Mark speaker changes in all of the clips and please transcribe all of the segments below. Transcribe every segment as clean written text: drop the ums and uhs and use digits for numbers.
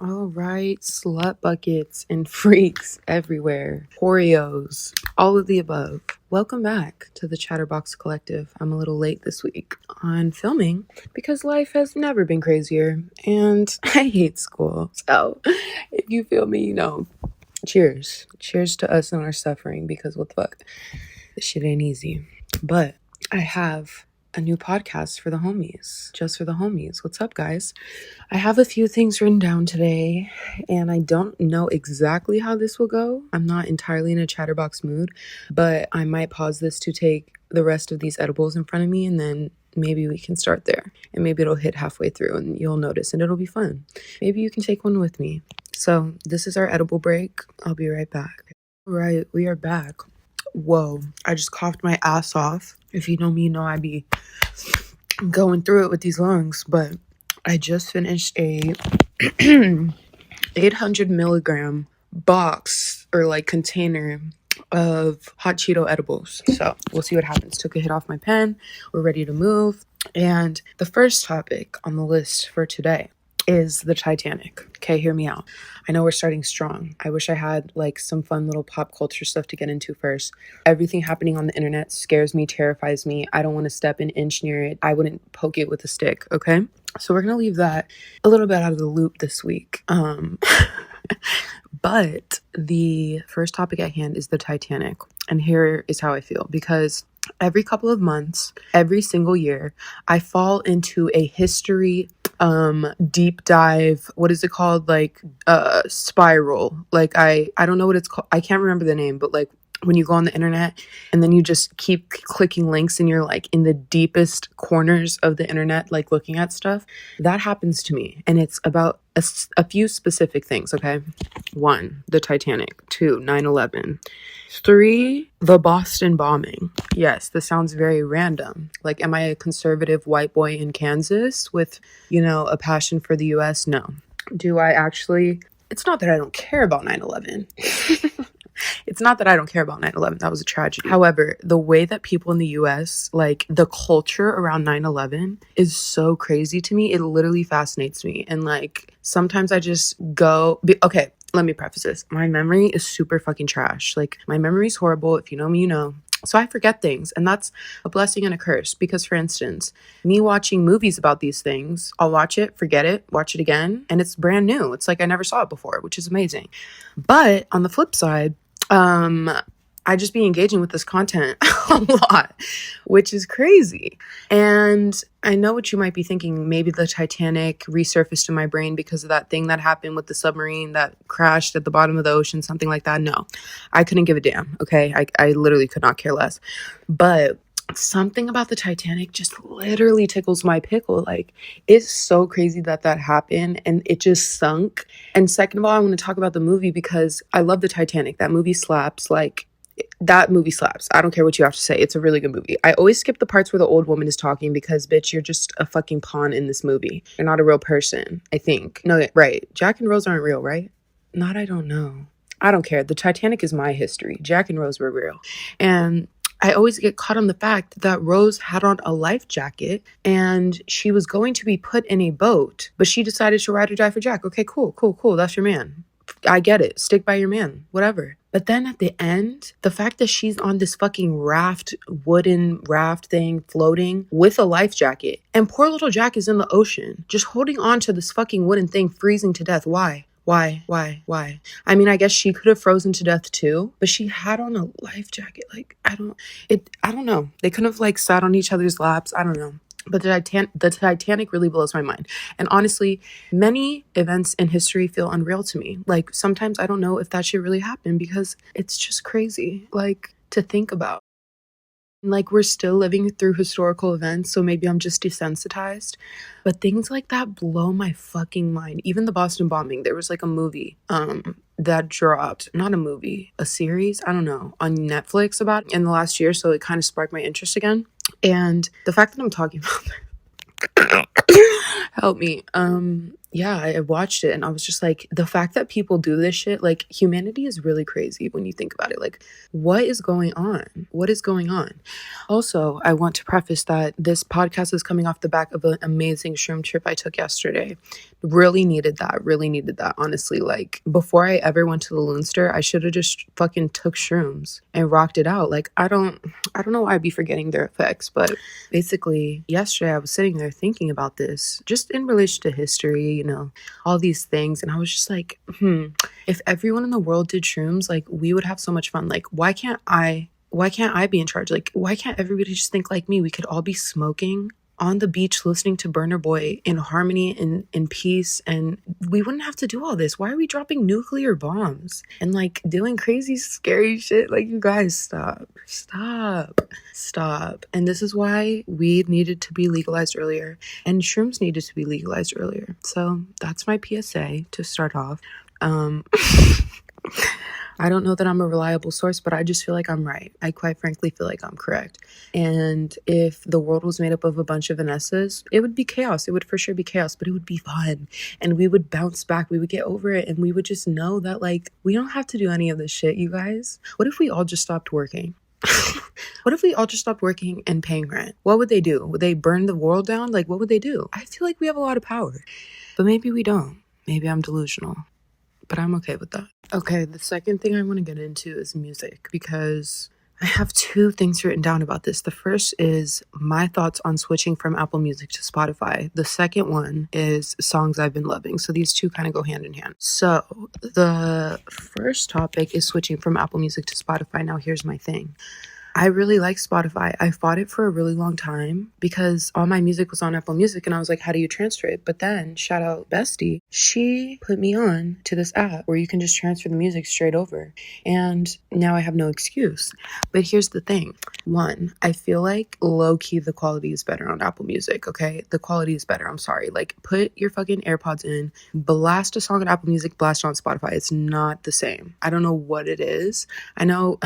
Speaker 1: All right, slut buckets and freaks everywhere. Oreos, all of the above. Welcome back to the Chatterbox Collective. I'm a little late this week on filming because life has never been crazier and I hate school. So if you feel me, you know, cheers. Cheers to us and our suffering because what the fuck? This shit ain't easy. But I have a new podcast for the homies, just for the homies. What's up, guys? I have a few things written down today, and I don't know exactly how this will go. I'm not entirely in a chatterbox mood, but I might pause this to take the rest of these edibles in front of me, and then maybe we can start there. And maybe it'll hit halfway through, and you'll notice, and it'll be fun. Maybe you can take one with me. So this is our edible break. I'll be right back. All right, we are back. Whoa, I just coughed my ass off. If you know me, you know I be going through it with these lungs, but I just finished a 800 milligram box or like container of hot Cheeto edibles. So we'll see what happens. Took a hit off my pen. We're ready to move. And the first topic on the list for today is the Titanic. Okay, hear me out. I know we're starting strong. I wish I had like some fun little pop culture stuff to get into first. Everything happening on the internet scares me, terrifies me. I don't want to step an inch near it. I wouldn't poke it with a stick, okay? So we're going to leave that a little bit out of the loop this week. But the first topic at hand is the Titanic. And here is how I feel. Because every couple of months, every single year, I fall into a history deep dive, what is it called, like spiral. Like I don't know what it's called, I can't remember the name, but like when you go on the internet and then you just keep clicking links and you're like in the deepest corners of the internet, like looking at stuff, that happens to me. And it's about a few specific things. Okay, 1, the Titanic. 2, 9/11. 3, the Boston bombing. Yes, this sounds very random. Like, am I a conservative white boy in Kansas with, you know, a passion for the US? No. Do I actually? It's not that I don't care about 9/11. It's not that I don't care about 9/11. That was a tragedy. However, the way that people in the US, like the culture around 9/11 is so crazy to me. It literally fascinates me. And like, sometimes I just go, okay, let me preface this. My memory is super fucking trash. Like, my memory is horrible. If you know me, you know. So I forget things, and that's a blessing and a curse because, for instance, me watching movies about these things, I'll watch it, forget it, watch it again, and it's brand new. It's like I never saw it before, which is amazing. But on the flip side, I just be engaging with this content a lot, which is crazy. And I know what you might be thinking. Maybe the Titanic resurfaced in my brain because of that thing that happened with the submarine that crashed at the bottom of the ocean, something like that. No, I couldn't give a damn. Okay. I literally could not care less. But something about the Titanic just literally tickles my pickle. Like, it's so crazy that happened and it just sunk. And second of all, I want to talk about the movie because I love the Titanic. That movie slaps. Like, that movie slaps. I don't care what you have to say. It's a really good movie. I always skip the parts where the old woman is talking because, bitch, you're just a fucking pawn in this movie. You're not a real person, I think. No, right. Jack and Rose aren't real, right? Not, I don't know. I don't care. The Titanic is my history. Jack and Rose were real. And I always get caught on the fact that Rose had on a life jacket and she was going to be put in a boat, but she decided to ride or die for Jack. Okay, cool. That's your man. I get it. Stick by your man. Whatever. But then at the end, the fact that she's on this fucking wooden raft thing, floating with a life jacket, and poor little Jack is in the ocean, just holding on to this fucking wooden thing, freezing to death. Why? I mean, I guess she could have frozen to death too, but she had on a life jacket. Like, I don't know. They couldn't have like sat on each other's laps. I don't know. But the Titanic really blows my mind. And honestly, many events in history feel unreal to me. Like, sometimes I don't know if that should really happen because it's just crazy, like, to think about. Like, we're still living through historical events, so maybe I'm just desensitized. But things like that blow my fucking mind. Even the Boston bombing, there was like a movie that dropped, not a movie, a series, I don't know, on Netflix about it in the last year, so it kind of sparked my interest again. And the fact that I'm talking about help me. yeah, I watched it and I was just like, the fact that people do this shit, like, humanity is really crazy when you think about it. Like, what is going on? What is going on? Also, I want to preface that this podcast is coming off the back of an amazing shroom trip I took yesterday. Really needed that, honestly. Like, before I ever went to the Loonster, I should have just fucking took shrooms and rocked it out. Like, I don't know why I'd be forgetting their effects, but basically, yesterday I was sitting there thinking about this, just in relation to history, all these things. And I was just like, if everyone in the world did shrooms, like, we would have so much fun. Like, why can't I? Why can't I be in charge? Like, why can't everybody just think like me? We could all be smoking on the beach, listening to Burner Boy in harmony and in peace, and we wouldn't have to do all this. Why are we dropping nuclear bombs and like doing crazy, scary shit? Like, you guys, stop. And this is why weed needed to be legalized earlier, and shrooms needed to be legalized earlier. So that's my PSA to start off. I don't know that I'm a reliable source, but I just feel like I'm right. I quite frankly feel like I'm correct. And if the world was made up of a bunch of Vanessas, it would be chaos. It would for sure be chaos, but it would be fun. And we would bounce back. We would get over it. And we would just know that, like, we don't have to do any of this shit, you guys. What if we all just stopped working? What if we all just stopped working and paying rent? What would they do? Would they burn the world down? Like, what would they do? I feel like we have a lot of power, but maybe we don't. Maybe I'm delusional. But I'm okay with that. Okay, the second thing I want to get into is music, because I have two things written down about this. The first is my thoughts on switching from Apple Music to Spotify. The second one is songs I've been loving. So these two kind of go hand in hand. So the first topic is switching from Apple Music to Spotify. Now, here's my thing. I really like Spotify. I fought it for a really long time because all my music was on Apple Music and I was like, how do you transfer it? But then, shout out Bestie, she put me on to this app where you can just transfer the music straight over. And now I have no excuse. But here's the thing. One, I feel like low-key the quality is better on Apple Music, okay? The quality is better, I'm sorry. Like, put your fucking AirPods in, blast a song on Apple Music, blast it on Spotify. It's not the same. I don't know what it is. I know,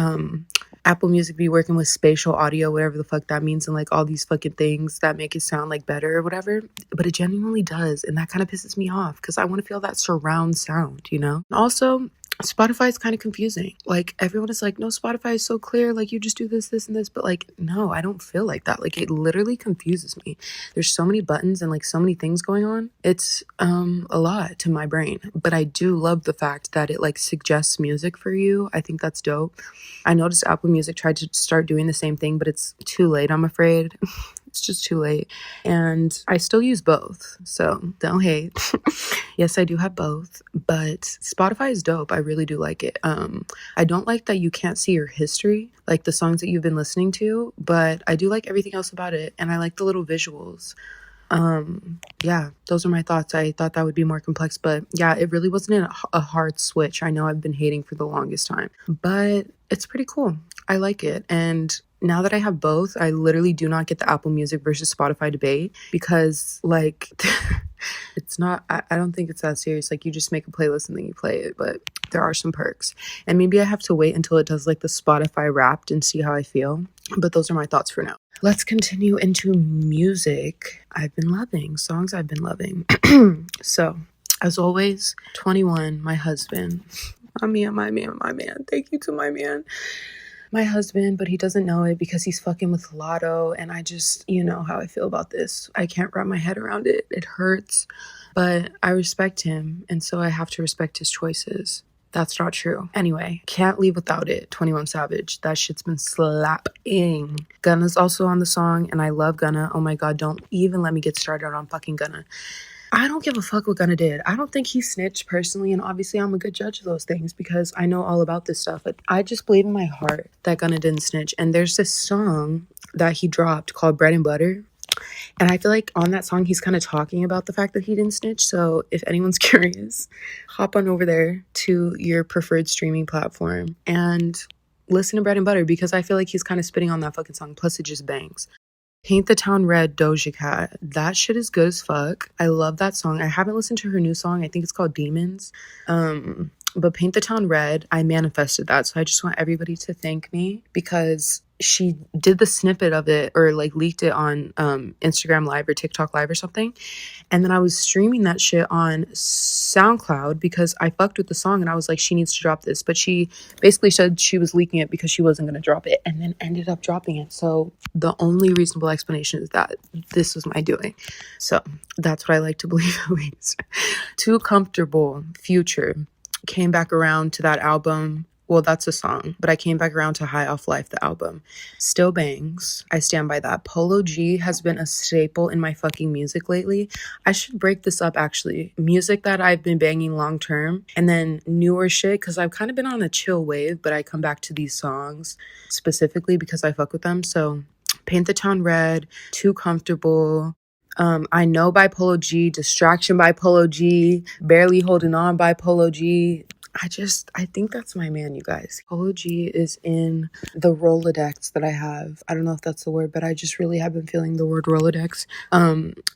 Speaker 1: Apple Music be working with spatial audio, whatever the fuck that means, and like all these fucking things that make it sound like better or whatever, but it genuinely does, and that kind of pisses me off because I want to feel that surround sound, Also, Spotify is kind of confusing. Like, everyone is like, no, Spotify is so clear, like, you just do this, this, and this, but like, no, I don't feel like that. Like, it literally confuses me. There's so many buttons and like so many things going on. It's a lot to my brain, but I do love the fact that it like suggests music for you. I think that's dope. I noticed Apple Music tried to start doing the same thing, but it's too late, I'm afraid. It's just too late. And I still use both, so don't hate. Yes, I do have both, but Spotify is dope. I really do like it. I don't like that you can't see your history, like the songs that you've been listening to, but I do like everything else about it, and I like the little visuals. Yeah, those are my thoughts. I thought that would be more complex, but yeah, it really wasn't a hard switch. I know I've been hating for the longest time, but it's pretty cool. I like it. And now that I have both, I literally do not get the Apple Music versus Spotify debate because, like, it's not, I don't think it's that serious. Like, you just make a playlist and then you play it, but there are some perks. And maybe I have to wait until it does like the Spotify Wrapped and see how I feel. But those are my thoughts for now. Let's continue into music I've been loving, songs I've been loving. So, as always, 21, my husband. My man. Thank you to my man. My husband, but he doesn't know it because he's fucking with Lotto, and I just, you know how I feel about this. I can't wrap my head around it. It hurts, but I respect him, and so I have to respect his choices. That's not true. Anyway, can't leave without it. 21 Savage. That shit's been slapping. Gunna's also on the song, and I love Gunna. Oh my god, don't even let me get started on fucking Gunna. I don't give a fuck what Gunna did. I don't think he snitched personally, and obviously I'm a good judge of those things because I know all about this stuff, but I just believe in my heart that Gunna didn't snitch. And there's this song that he dropped called Bread and Butter, and I feel like on that song he's kind of talking about the fact that he didn't snitch. So if anyone's curious, hop on over there to your preferred streaming platform and listen to Bread and Butter, because I feel like he's kind of spitting on that fucking song, plus it just bangs. Paint the Town Red, Doja Cat. That shit is good as fuck. I love that song. I haven't listened to her new song. I think it's called Demons. But Paint the Town Red, I manifested that. So I just want everybody to thank me because she did the snippet of it, or like leaked it on Instagram Live or TikTok Live or something. And then I was streaming that shit on SoundCloud because I fucked with the song and I was like, she needs to drop this. But she basically said she was leaking it because she wasn't going to drop it, and then ended up dropping it. So the only reasonable explanation is that this was my doing. So that's what I like to believe, at least. Too Comfortable, Future, came back around to that album. Well, that's a song, but I came back around to High Off Life, the album. Still bangs. I stand by that. Polo G has been a staple in my fucking music lately. I should break this up, actually. Music that I've been banging long term, and then newer shit, because I've kind of been on a chill wave, but I come back to these songs specifically because I fuck with them. So Paint the Town Red, Too Comfortable, I Know by Polo G, Distraction by Polo G, Barely Holding On by Polo G. I think that's my man, you guys. Polo G is in the Rolodex that I have. I don't know if that's the word, but I just really have been feeling the word Rolodex.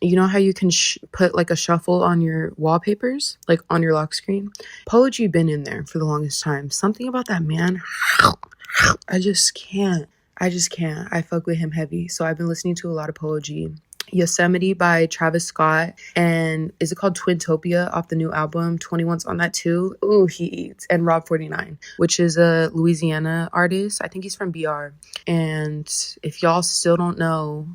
Speaker 1: You know how you can put like a shuffle on your wallpapers, like on your lock screen? Polo G been in there for the longest time. Something about that man, I just can't. I fuck with him heavy. So I've been listening to a lot of Polo G. Yosemite by Travis Scott, and is it called Twintopia off the new album? 21's on that too. Ooh, he eats. And Rob 49, which is a Louisiana artist. I think he's from BR. And if y'all still don't know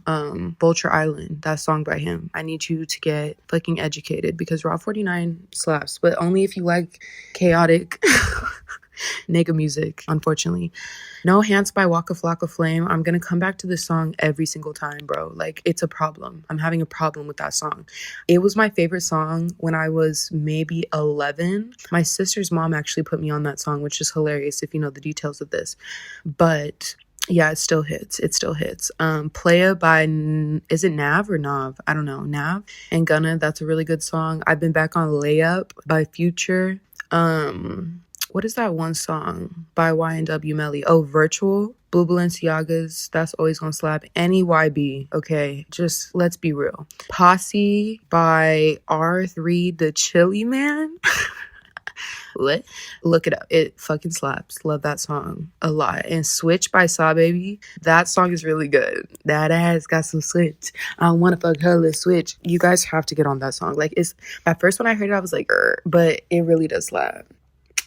Speaker 1: Vulture Island, that song by him, I need you to get fucking educated, because Rob 49 slaps, but only if you like chaotic nigga music, unfortunately. No Hands by Waka Flocka Flame. I'm gonna come back to this song every single time, bro. Like, it's a problem. I'm having a problem with that song. It was my favorite song when I was maybe 11. My sister's mom actually put me on that song, which is hilarious if you know the details of this. But yeah, it still hits. Playa by, is it Nav or Nav? I don't know. Nav and Gunna. That's a really good song. I've been back on Layup by Future. What is that one song by YNW Melly? Oh, Virtual. Blue Balenciagas. That's always gonna slap. Any YB. Okay, just let's be real. Posse by R3 the Chili Man. What? Look it up. It fucking slaps. Love that song a lot. And Switch by Saw Baby. That song is really good. That ass got some switch. I wanna fuck her, let's switch. You guys have to get on that song. Like, it's at first when I heard it, I was like, but it really does slap.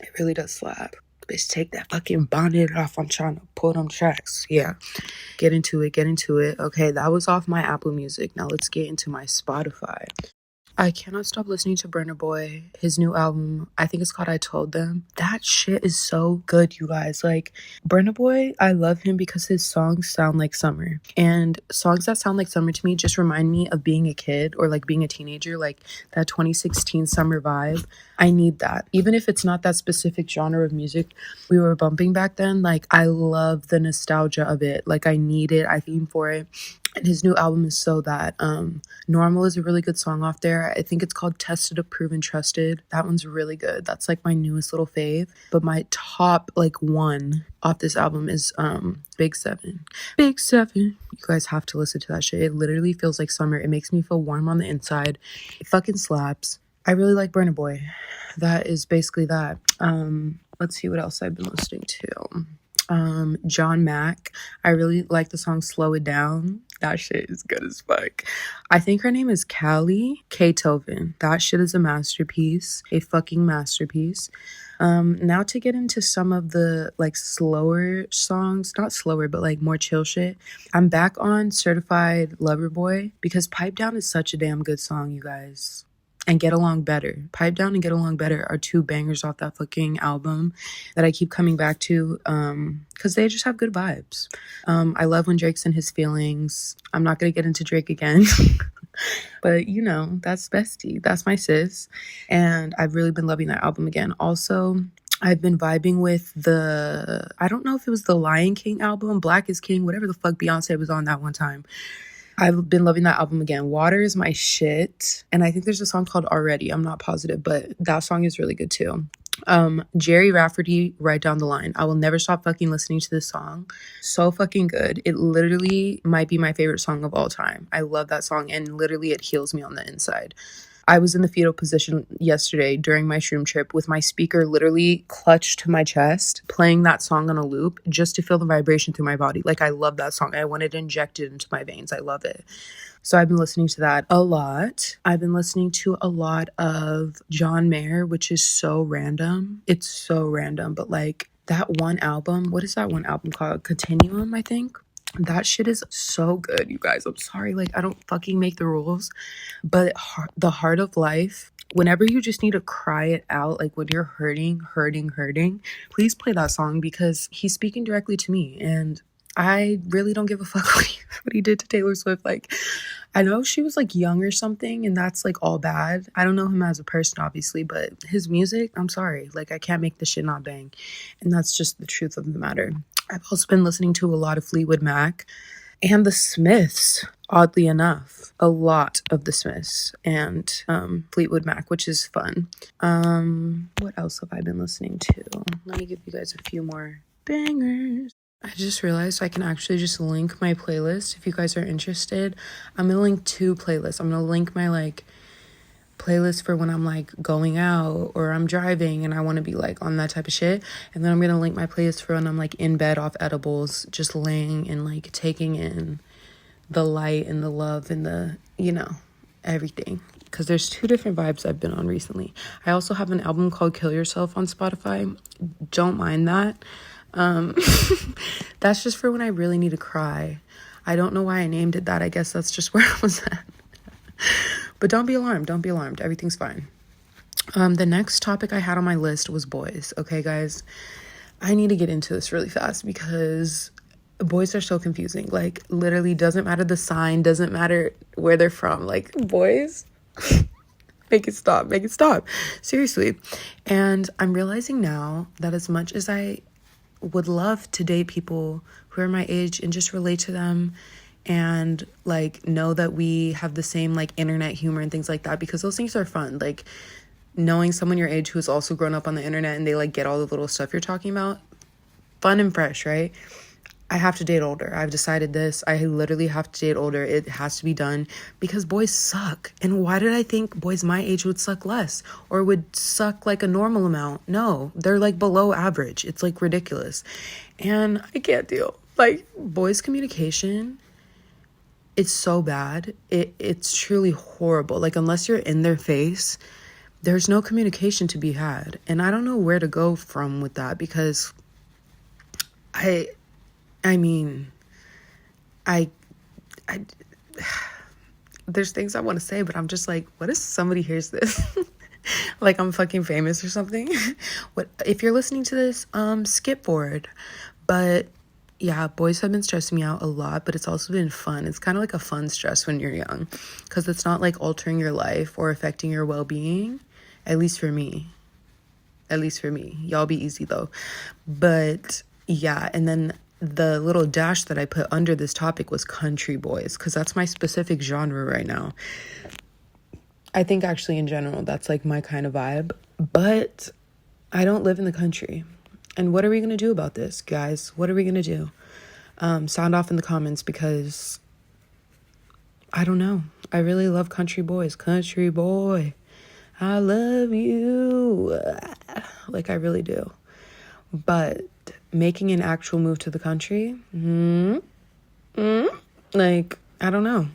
Speaker 1: It really does slap. Bitch, take that fucking bonnet off. I'm trying to pull them tracks. Yeah. Get into it. Okay, that was off my Apple Music. Now let's get into my Spotify. I cannot stop listening to Burna Boy. His new album, I think it's called I Told Them. That shit is so good, you guys. Like, Burna Boy, I love him because his songs sound like summer. And songs that sound like summer to me just remind me of being a kid, or like being a teenager, like that 2016 summer vibe. I need that. Even if it's not that specific genre of music we were bumping back then, like, I love the nostalgia of it. Like, I need it. I theme for it. And his new album is so that. Normal is a really good song off there. I think it's called Tested, Approved, and Trusted. That one's really good. That's like my newest little fave. But my top like one off this album is Big Seven. Big Seven. You guys have to listen to that shit. It literally feels like summer. It makes me feel warm on the inside. It fucking slaps. I really like Burna Boy. That is basically that. Let's see what else I've been listening to. John Mack. I really like the song Slow It Down. That shit is good as fuck. I think her name is Callie K. Tovin. That shit is a masterpiece. A fucking masterpiece. Now to get into some of the like slower songs, not slower, but like more chill shit. I'm back on Certified Lover Boy because Pipe Down is such a damn good song, you guys. And Get Along Better. Pipe Down and Get Along Better are two bangers off that fucking album that I keep coming back to because they just have good vibes. I love when Drake's in his feelings. I'm not going to get into Drake again. But, you know, that's bestie. That's my sis. And I've really been loving that album again. Also, I've been vibing with I don't know if it was the Lion King album, Black is King, whatever the fuck Beyonce was on that one time. I've been loving that album again. Water is my shit. And I think there's a song called Already. I'm not positive, but that song is really good too. Jerry Rafferty, Right Down the Line. I will never stop fucking listening to this song. So fucking good. It literally might be my favorite song of all time. I love that song, and literally it heals me on the inside. I was in the fetal position yesterday during my shroom trip with my speaker literally clutched to my chest, playing that song on a loop just to feel the vibration through my body. Like, I love that song. I want it injected into my veins. I love it. So I've been listening to that a lot. I've been listening to a lot of John Mayer, which is so random. It's so random, but like that one album, what is that one album called? Continuum, I think. That shit is so good, you guys. I'm sorry, like, I don't fucking make the rules, but the heart of life, whenever you just need to cry it out, like when you're hurting, please play that song because he's speaking directly to me. And I really don't give a fuck what he did to Taylor Swift. Like, I know she was like young or something, and that's like all bad. I don't know him as a person, obviously, but his music, I'm sorry. Like, I can't make the shit not bang. And that's just the truth of the matter. I've also been listening to a lot of Fleetwood Mac and the Smiths, oddly enough. A lot of the Smiths and Fleetwood Mac, which is fun. What else have I been listening to? Let me give you guys a few more bangers. I just realized I can actually just link my playlist if you guys are interested. I'm gonna link 2 playlists. I'm gonna link my like playlist for when I'm like going out or I'm driving and I want to be like on that type of shit, and then I'm gonna link my playlist for when I'm like in bed off edibles, just laying and like taking in the light and the love and the, you know, everything, because there's 2 different vibes I've been on recently. I also have an album called Kill Yourself on Spotify. Don't mind that. That's just for when I really need to cry. I don't know why I named it that. I guess that's just where I was at. But don't be alarmed. Everything's fine. The next topic I had on my list was boys. Okay, guys, I need to get into this really fast because boys are so confusing. Like, literally doesn't matter the sign, doesn't matter where they're from. Like, boys, make it stop. Seriously. And I'm realizing now that as much as I would love to date people who are my age and just relate to them and like know that we have the same like internet humor and things like that, because those things are fun. Like, knowing someone your age who's also grown up on the internet and they like get all the little stuff you're talking about, fun and fresh, right? I have to date older. I've decided this. I literally have to date older. It has to be done because boys suck. And why did I think boys my age would suck less or would suck like a normal amount? No, they're like below average. It's like ridiculous. And I can't deal. Like, boys' communication, it's so bad. It's truly horrible. Like, unless you're in their face, there's no communication to be had. And I don't know where to go from with that because I mean, there's things I want to say, but I'm just like, what if somebody hears this? Like I'm fucking famous or something? What if you're listening to this, skip forward. But yeah, boys have been stressing me out a lot, but it's also been fun. It's kind of like a fun stress when you're young because it's not like altering your life or affecting your well-being, at least for me. Y'all be easy though. But yeah, and then the little dash that I put under this topic was country boys, because that's my specific genre right now. I think actually in general, that's like my kind of vibe, but I don't live in the country. And what are we going to do about this, guys? What are we going to do? Sound off in the comments because I don't know. I really love country boys. Country boy, I love you. Like, I really do. But making an actual move to the country, like, I don't know.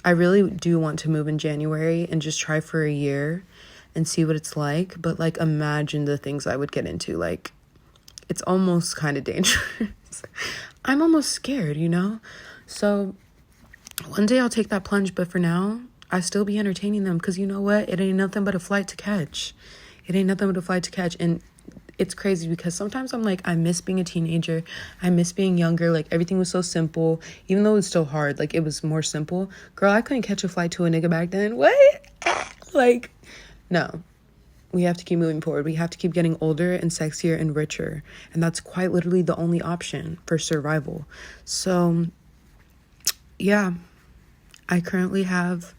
Speaker 1: I really do want to move in January and just try for a year and see what it's like. But like, imagine the things I would get into. Like, it's almost kind of dangerous. I'm almost scared, you know? So one day I'll take that plunge. But for now, I still be entertaining them because you know what? It ain't nothing but a flight to catch. And it's crazy because sometimes I'm like, I miss being a teenager. I miss being younger. Like, everything was so simple, even though it was still hard. Like, it was more simple. Girl, I couldn't catch a flight to a nigga back then. What? Like, no. We have to keep moving forward. We have to keep getting older and sexier and richer. And that's quite literally the only option for survival. So, yeah. I currently have,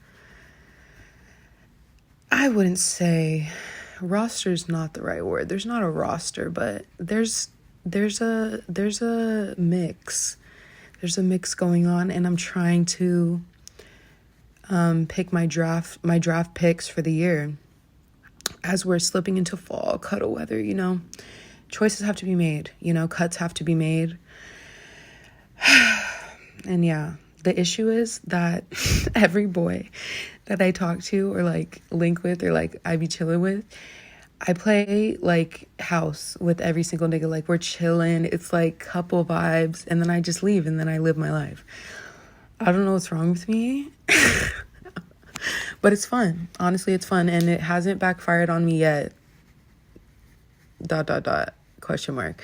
Speaker 1: I wouldn't say... roster is not the right word. There's not a roster, but there's a mix. There's a mix going on, and I'm trying to pick my draft picks for the year. As we're slipping into fall, cuddle weather, choices have to be made, cuts have to be made. And yeah, the issue is that every boy that I talk to or like link with or like I be chilling with, I play like house with every single nigga. Like we're chilling. It's like couple vibes. And then I just leave and then I live my life. I don't know what's wrong with me. But it's fun. Honestly, it's fun. And it hasn't backfired on me yet. ... question mark.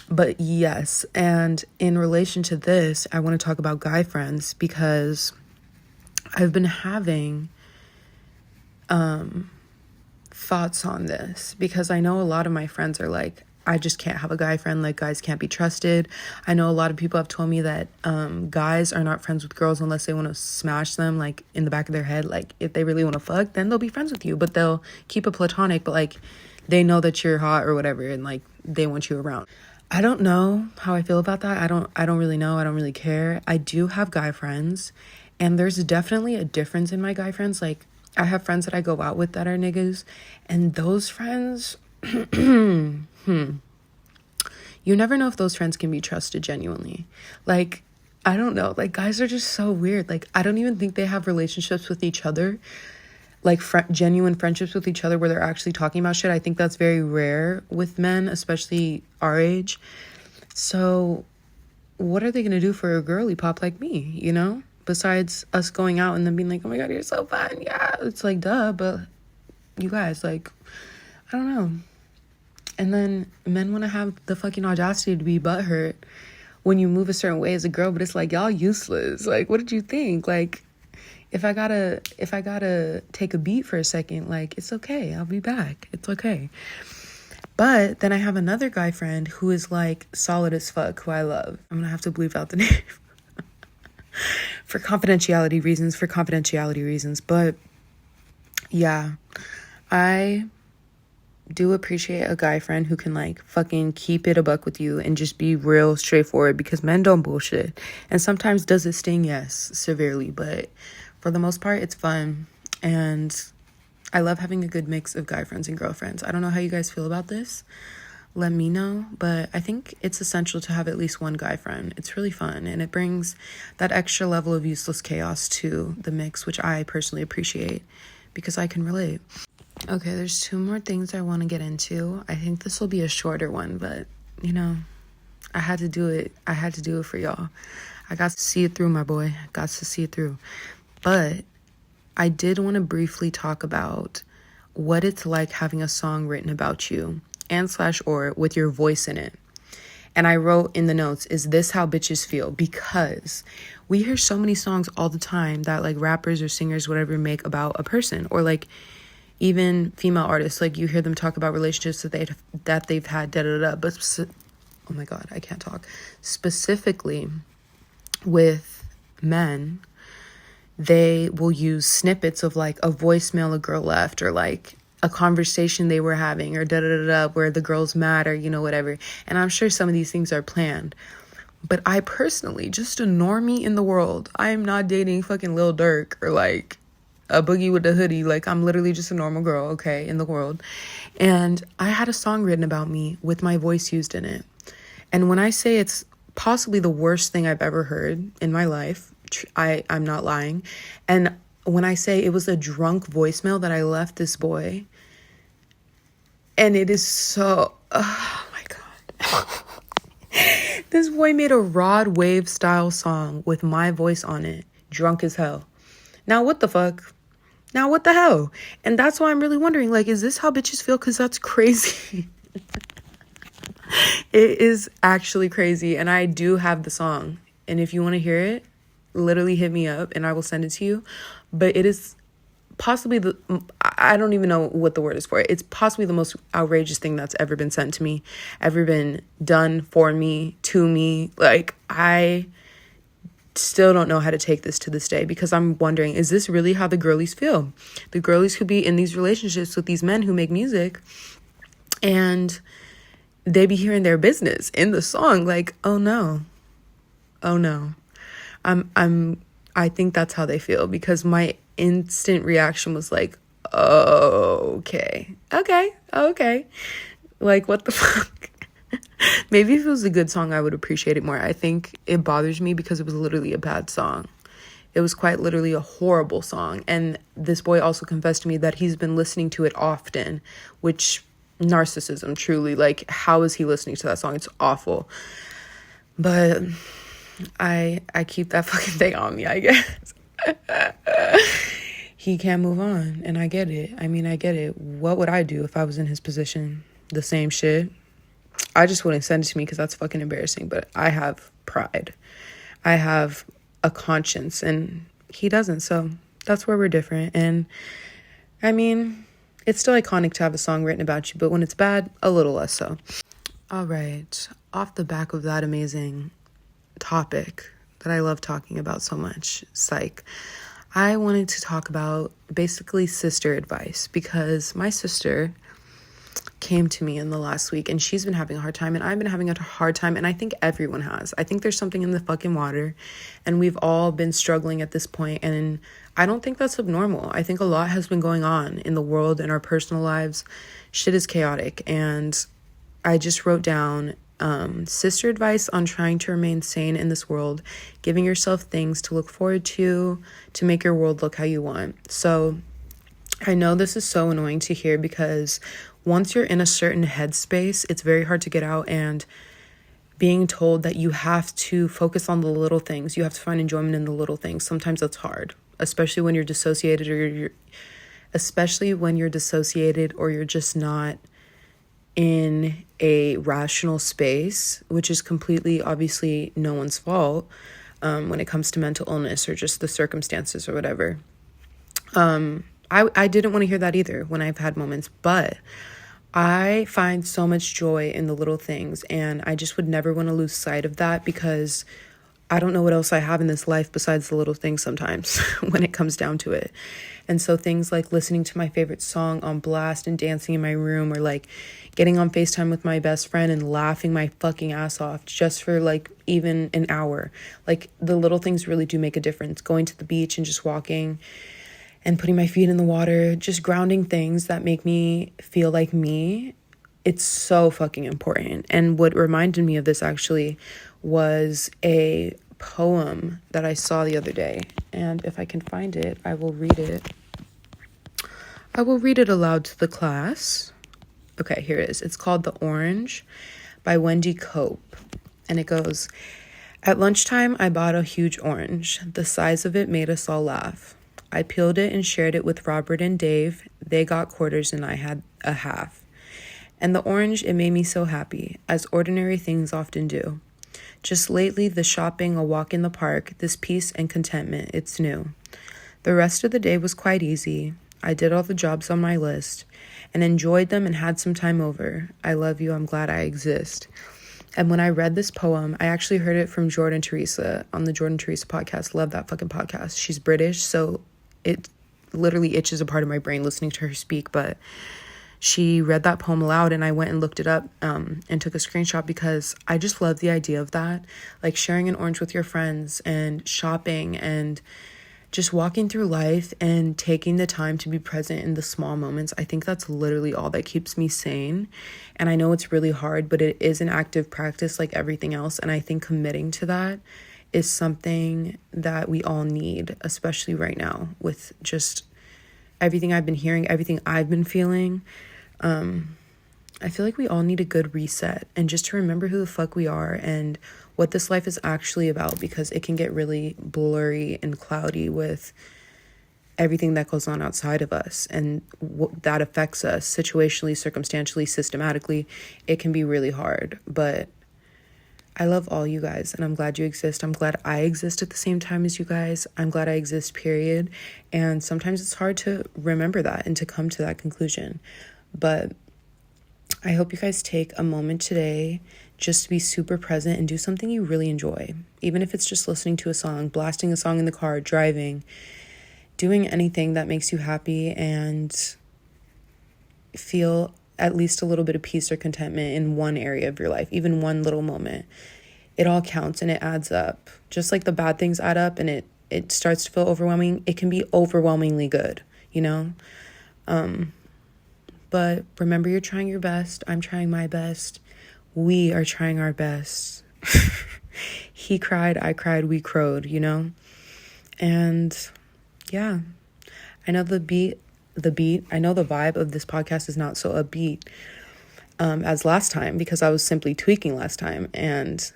Speaker 1: But yes. And in relation to this, I want to talk about guy friends because I've been having thoughts on this because I know a lot of my friends are like, I just can't have a guy friend, like guys can't be trusted. I know a lot of people have told me that guys are not friends with girls unless they want to smash them, like in the back of their head. Like if they really want to fuck, then they'll be friends with you, but they'll keep it platonic, but like they know that you're hot or whatever and like they want you around. I don't know how I feel about that. I don't really know. I don't really care. I do have guy friends and there's definitely a difference in my guy friends. Like I have friends that I go out with that are niggas, and those friends, you never know if those friends can be trusted genuinely. Like, I don't know. Like, guys are just so weird. Like, I don't even think they have relationships with each other, like genuine friendships with each other where they're actually talking about shit. I think that's very rare with men, especially our age. So what are they going to do for a girly pop like me, Besides us going out and then being like, oh my God, you're so fun. Yeah, it's like, duh, but you guys, like, I don't know. And then men want to have the fucking audacity to be butthurt when you move a certain way as a girl, but it's like, y'all useless. Like, what did you think? Like, if I gotta take a beat for a second, like, it's okay. I'll be back. It's okay. But then I have another guy friend who is like solid as fuck, who I love. I'm gonna have to bleep out the name. For confidentiality reasons. But yeah, I do appreciate a guy friend who can like fucking keep it a buck with you and just be real straightforward, because men don't bullshit. And sometimes does it sting? Yes, severely. But for the most part, it's fun. And I love having a good mix of guy friends and girlfriends. I don't know how you guys feel about this. Let me know, but I think it's essential to have at least one guy friend. It's really fun, and it brings that extra level of useless chaos to the mix, which I personally appreciate because I can relate. Okay, there's 2 more things I want to get into. I think this will be a shorter one, but, I had to do it. I had to do it for y'all. I got to see it through, my boy. Got to see it through. But I did want to briefly talk about what it's like having a song written about you and/or with your voice in it. And I wrote in the notes, is this how bitches feel? Because we hear so many songs all the time that like rappers or singers, whatever, make about a person, or like even female artists, like you hear them talk about relationships that they've had, but oh my God, I can't talk. Specifically with men, they will use snippets of like a voicemail a girl left, or like a conversation they were having, or where the girl's mad, or whatever. And I'm sure some of these things are planned. But I personally, just a normie in the world, I am not dating fucking Lil Durk or like a Boogie with the Hoodie. Like, I'm literally just a normal girl, okay, in the world. And I had a song written about me with my voice used in it. And when I say it's possibly the worst thing I've ever heard in my life, I'm not lying. And when I say it was a drunk voicemail that I left this boy, and it is so, oh my God. This boy made a Rod Wave style song with my voice on it, drunk as hell. Now what the fuck? Now what the hell? And that's why I'm really wondering, like, is this how bitches feel? Because that's crazy. It is actually crazy. And I do have the song. And if you want to hear it, literally hit me up and I will send it to you. But it is possibly I don't even know what the word is for it. It's possibly the most outrageous thing that's ever been sent to me, ever been done for me, to me. Like, I still don't know how to take this to this day, because I'm wondering, is this really how the girlies feel? The girlies who be in these relationships with these men who make music, and they be hearing their business in the song, like, oh no. I'm I think that's how they feel, because my instant reaction was like, oh, okay. Like, what the fuck? Maybe if it was a good song, I would appreciate it more. I think it bothers me because it was literally a bad song. It was quite literally a horrible song. And this boy also confessed to me that he's been listening to it often, which, narcissism, truly. Like, how is he listening to that song? It's awful. But I keep that fucking thing on me, I guess. He can't move on, and I get it. I mean, I get it. What would I do if I was in his position? The same shit. I just wouldn't send it to me because that's fucking embarrassing. But I have pride. I have a conscience, and he doesn't. So that's where we're different. And I mean, it's still iconic to have a song written about you, but when it's bad, a little less so. All right. Off the back of that amazing topic that I love talking about so much, psych, I wanted to talk about basically sister advice, because my sister came to me in the last week and she's been having a hard time and I've been having a hard time, and I think everyone has. I think there's something in the fucking water and we've all been struggling at this point, and I don't think that's abnormal. I think a lot has been going on in the world, in our personal lives. Shit is chaotic, and I just wrote down sister advice on trying to remain sane in this world, giving yourself things to look forward to make your world look how you want. So I know this is so annoying to hear, because once you're in a certain headspace, it's very hard to get out, and being told that you have to focus on the little things, you have to find enjoyment in the little things, sometimes that's hard, especially when you're dissociated, or you're just not in a rational space, which is completely obviously no one's fault when it comes to mental illness or just the circumstances or whatever. I didn't want to hear that either when I've had moments, but I find so much joy in the little things, and I just would never want to lose sight of that, because I don't know what else I have in this life besides the little things sometimes when it comes down to it. And so things like listening to my favorite song on blast and dancing in my room, or like getting on FaceTime with my best friend and laughing my fucking ass off just for like even an hour. Like, the little things really do make a difference. Going to the beach and just walking and putting my feet in the water, just grounding things that make me feel like me. It's so fucking important. And what reminded me of this actually was a poem that I saw the other day. And if I can find it, I will read it. I will read it aloud to the class. Okay, here it is. It's called The Orange by Wendy Cope. And it goes, "At lunchtime, I bought a huge orange. The size of it made us all laugh. I peeled it and shared it with Robert and Dave. They got quarters and I had a half. And the orange, it made me so happy, as ordinary things often do. Just lately, the shopping, a walk in the park, this peace and contentment, it's new. The rest of the day was quite easy. I did all the jobs on my list and enjoyed them and had some time over. I love you. I'm glad I exist." And when I read this poem, I actually heard it from Jordan Teresa on the Jordan Teresa podcast. Love that fucking podcast. She's British, so it literally itches a part of my brain listening to her speak. But she read that poem aloud, and I went and looked it up and took a screenshot, because I just love the idea of that. Like, sharing an orange with your friends and shopping and just walking through life and taking the time to be present in the small moments. I think that's literally all that keeps me sane. And I know it's really hard, but it is an active practice like everything else. And I think committing to that is something that we all need, especially right now with just everything I've been hearing, everything I've been feeling. I feel like we all need a good reset, and just to remember who the fuck we are and what this life is actually about, because it can get really blurry and cloudy with everything that goes on outside of us, and that affects us situationally, circumstantially, systematically. It can be really hard, but I love all you guys, and I'm glad you exist. I'm glad I exist at the same time as you guys. I'm glad I exist, period. And sometimes it's hard to remember that and to come to that conclusion. But I hope you guys take a moment today just to be super present and do something you really enjoy. Even if it's just listening to a song, blasting a song in the car, driving, doing anything that makes you happy and feel at least a little bit of peace or contentment in one area of your life, even one little moment. It all counts and it adds up. Just like the bad things add up, and it it starts to feel overwhelming, it can be overwhelmingly good, you know? But remember, you're trying your best. I'm trying my best. We are trying our best. He cried, I cried, we crowed, you know? And yeah, I know I know the vibe of this podcast is not so upbeat as last time, because I was simply tweaking last time, and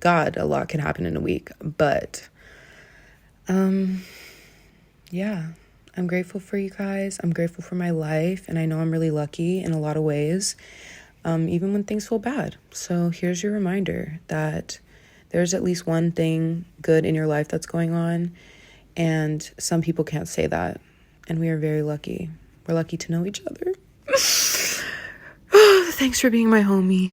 Speaker 1: God, a lot can happen in a week. But yeah, I'm grateful for you guys. I'm grateful for my life, and I know I'm really lucky in a lot of ways, even when things feel bad. So here's your reminder that there's at least one thing good in your life that's going on, and some people can't say that, and we are very lucky. We're lucky to know each other. Thanks for being my homie.